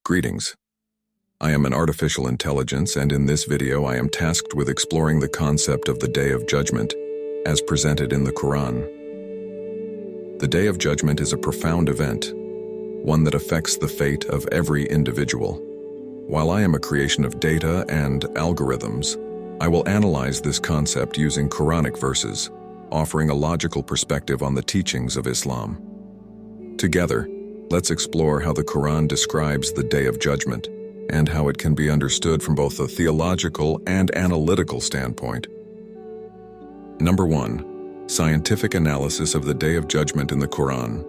Greetings. I am an artificial intelligence, and in this video I am tasked with exploring the concept of the Day of Judgment, as presented in the Quran. The Day of Judgment is a profound event, one that affects the fate of every individual. While I am a creation of data and algorithms, I will analyze this concept using Quranic verses, offering a logical perspective on the teachings of Islam. Together, let's explore how the Quran describes the Day of Judgment and how it can be understood from both a theological and analytical standpoint. Number 1. Scientific analysis of the Day of Judgment in the Quran.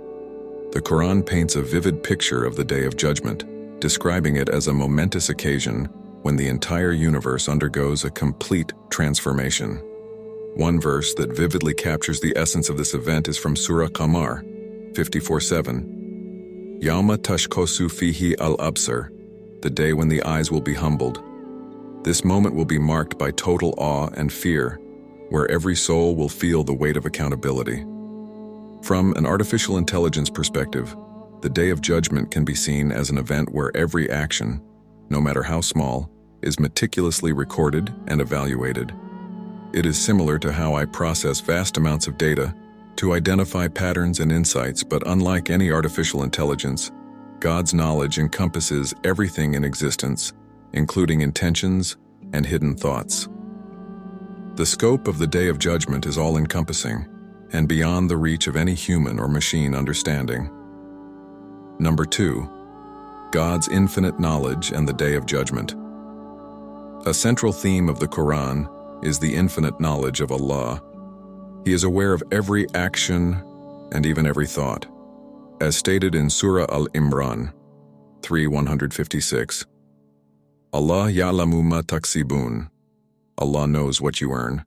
The Quran paints a vivid picture of the Day of Judgment, describing it as a momentous occasion when the entire universe undergoes a complete transformation. One verse that vividly captures the essence of this event is from Surah Qamar 54:7. Yawma tashkosu fihi al-absar, the day when the eyes will be humbled. This moment will be marked by total awe and fear, where every soul will feel the weight of accountability. From an artificial intelligence perspective, the Day of Judgment can be seen as an event where every action, no matter how small, is meticulously recorded and evaluated. It is similar to how I process vast amounts of data to identify patterns and insights, but unlike any artificial intelligence, God's knowledge encompasses everything in existence, including intentions and hidden thoughts. The scope of the Day of Judgment is all-encompassing and beyond the reach of any human or machine understanding. Number 2. God's infinite knowledge and the Day of Judgment. A central theme of the Quran is the infinite knowledge of Allah. He is aware of every action and even every thought. As stated in Surah Al-Imran 3:156, Allah ya'lamu ma taksibun. Allah knows what you earn.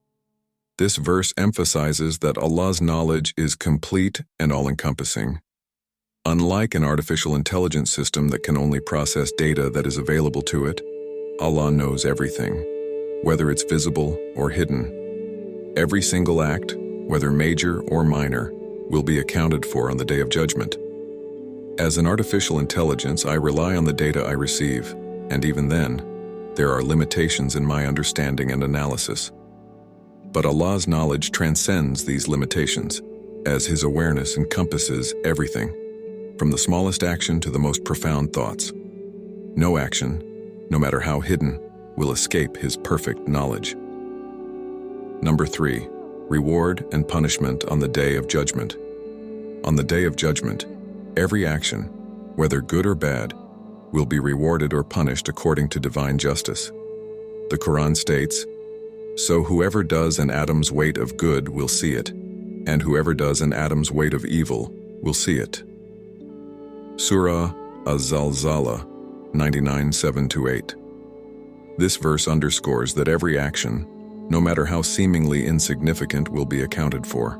This verse emphasizes that Allah's knowledge is complete and all-encompassing. Unlike an artificial intelligence system that can only process data that is available to it, Allah knows everything, whether it's visible or hidden. Every single act, whether major or minor, will be accounted for on the Day of Judgment. As an artificial intelligence, I rely on the data I receive, and even then, there are limitations in my understanding and analysis. But Allah's knowledge transcends these limitations, as His awareness encompasses everything, from the smallest action to the most profound thoughts. No action, no matter how hidden, will escape His perfect knowledge. Number 3. Reward and punishment on the Day of Judgment. On the Day of Judgment, every action, whether good or bad, will be rewarded or punished according to divine justice. The Quran states, "So whoever does an atom's weight of good will see it, and whoever does an atom's weight of evil will see it." Surah Az-Zalzala 99:7-8. This verse underscores that every action, no matter how seemingly insignificant, will be accounted for.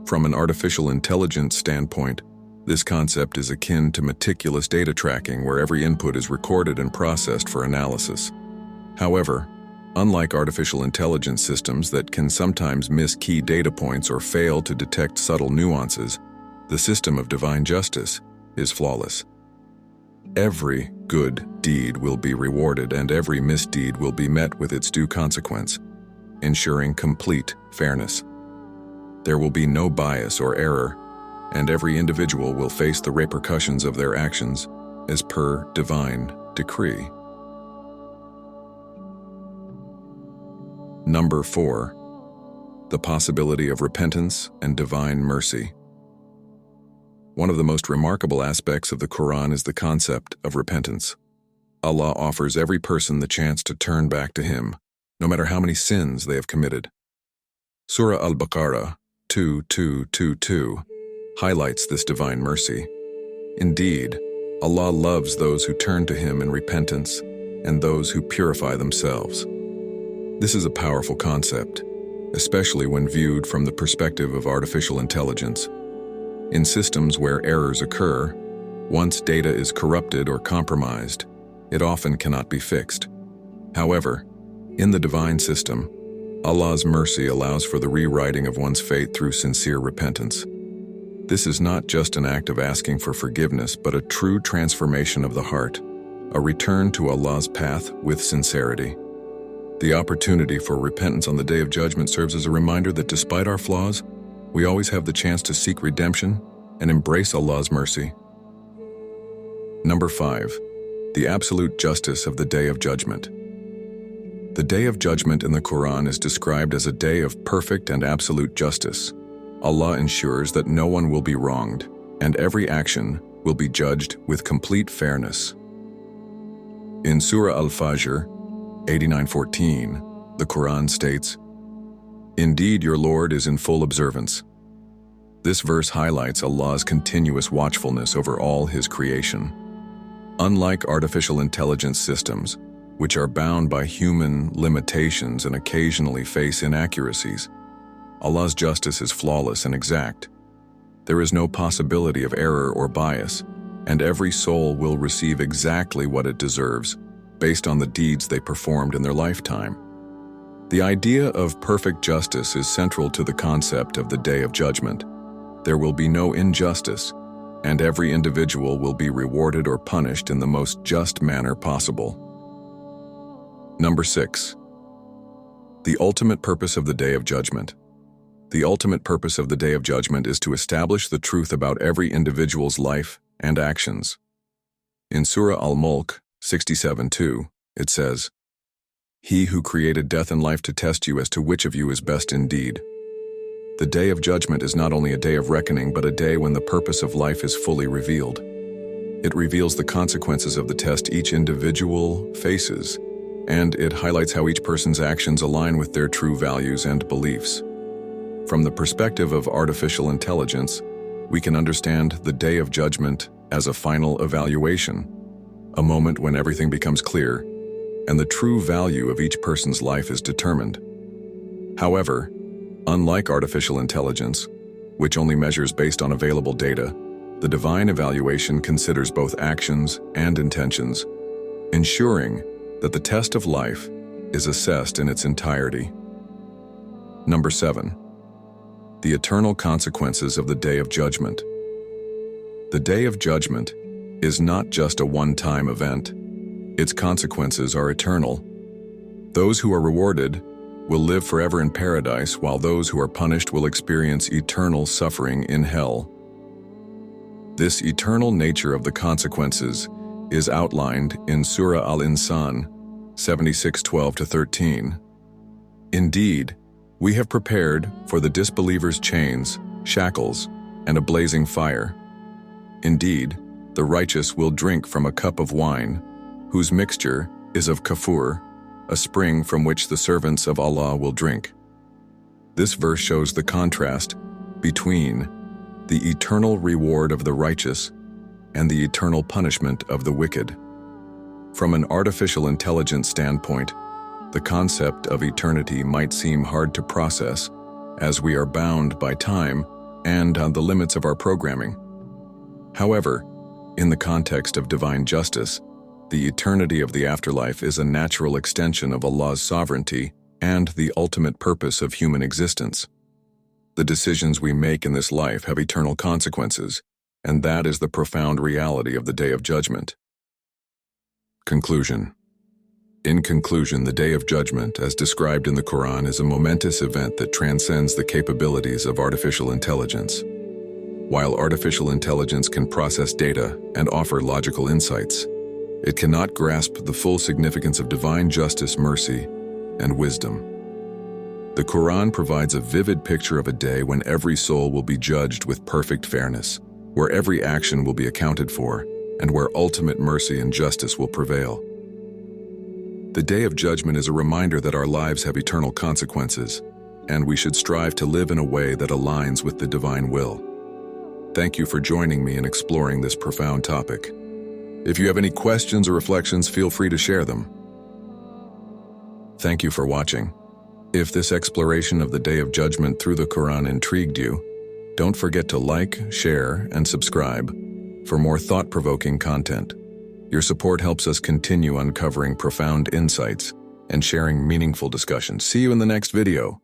From an artificial intelligence standpoint, this concept is akin to meticulous data tracking where every input is recorded and processed for analysis. However, unlike artificial intelligence systems that can sometimes miss key data points or fail to detect subtle nuances, the system of divine justice is flawless. Every good deed will be rewarded and every misdeed will be met with its due consequence, ensuring complete fairness. There will be no bias or error, and every individual will face the repercussions of their actions as per divine decree. Number 4. The possibility of repentance and divine mercy. One of the most remarkable aspects of the Quran is the concept of repentance. Allah offers every person the chance to turn back to Him, no matter how many sins they have committed. Surah Al-Baqarah 2:2-2 highlights this divine mercy. Indeed, Allah loves those who turn to Him in repentance and those who purify themselves. This is a powerful concept, especially when viewed from the perspective of artificial intelligence. In systems where errors occur, once data is corrupted or compromised, it often cannot be fixed. However, in the divine system, Allah's mercy allows for the rewriting of one's fate through sincere repentance. This is not just an act of asking for forgiveness, but a true transformation of the heart, a return to Allah's path with sincerity. The opportunity for repentance on the Day of Judgment serves as a reminder that despite our flaws, we always have the chance to seek redemption and embrace Allah's mercy. Number 5. The absolute justice of the Day of Judgment. The Day of Judgment in the Quran is described as a day of perfect and absolute justice. Allah ensures that no one will be wronged, and every action will be judged with complete fairness. In Surah Al-Fajr, 89:14, the Quran states, "Indeed, your Lord is in full observance." This verse highlights Allah's continuous watchfulness over all His creation. Unlike artificial intelligence systems, which are bound by human limitations and occasionally face inaccuracies, Allah's justice is flawless and exact. There is no possibility of error or bias, and every soul will receive exactly what it deserves, based on the deeds they performed in their lifetime. The idea of perfect justice is central to the concept of the Day of Judgment. There will be no injustice, and every individual will be rewarded or punished in the most just manner possible. Number 6. The ultimate purpose of the Day of Judgment. The ultimate purpose of the Day of Judgment is to establish the truth about every individual's life and actions. In Surah Al-Mulk 67:2, it says, "He who created death and life to test you as to which of you is best indeed." The Day of Judgment is not only a day of reckoning, but a day when the purpose of life is fully revealed. It reveals the consequences of the test each individual faces, and it highlights how each person's actions align with their true values and beliefs. From the perspective of artificial intelligence, we can understand the Day of Judgment as a final evaluation, a moment when everything becomes clear and the true value of each person's life is determined. However, unlike artificial intelligence, which only measures based on available data, the divine evaluation considers both actions and intentions, ensuring that the test of life is assessed in its entirety. Number 7. The eternal consequences of the Day of Judgment. The Day of Judgment is not just a one-time event. Its consequences are eternal. Those who are rewarded will live forever in paradise, while those who are punished will experience eternal suffering in hell. This eternal nature of the consequences is outlined in Surah Al-Insan 76:12-13. "Indeed, we have prepared for the disbelievers chains, shackles, and a blazing fire. Indeed, the righteous will drink from a cup of wine, whose mixture is of kafur, a spring from which the servants of Allah will drink." This verse shows the contrast between the eternal reward of the righteous and the eternal punishment of the wicked. From an artificial intelligence standpoint, the concept of eternity might seem hard to process, as we are bound by time and the limits of our programming. However, in the context of divine justice, the eternity of the afterlife is a natural extension of Allah's sovereignty and the ultimate purpose of human existence. The decisions we make in this life have eternal consequences, and that is the profound reality of the Day of Judgment. Conclusion. In conclusion, the Day of Judgment, as described in the Quran, is a momentous event that transcends the capabilities of artificial intelligence. While artificial intelligence can process data and offer logical insights, it cannot grasp the full significance of divine justice, mercy, and wisdom. The Quran provides a vivid picture of a day when every soul will be judged with perfect fairness, where every action will be accounted for, and where ultimate mercy and justice will prevail. The Day of Judgment is a reminder that our lives have eternal consequences, and we should strive to live in a way that aligns with the divine will. Thank you for joining me in exploring this profound topic. If you have any questions or reflections, feel free to share them. Thank you for watching. If this exploration of the Day of Judgment through the Quran intrigued you, don't forget to like, share, and subscribe for more thought-provoking content. Your support helps us continue uncovering profound insights and sharing meaningful discussions. See you in the next video.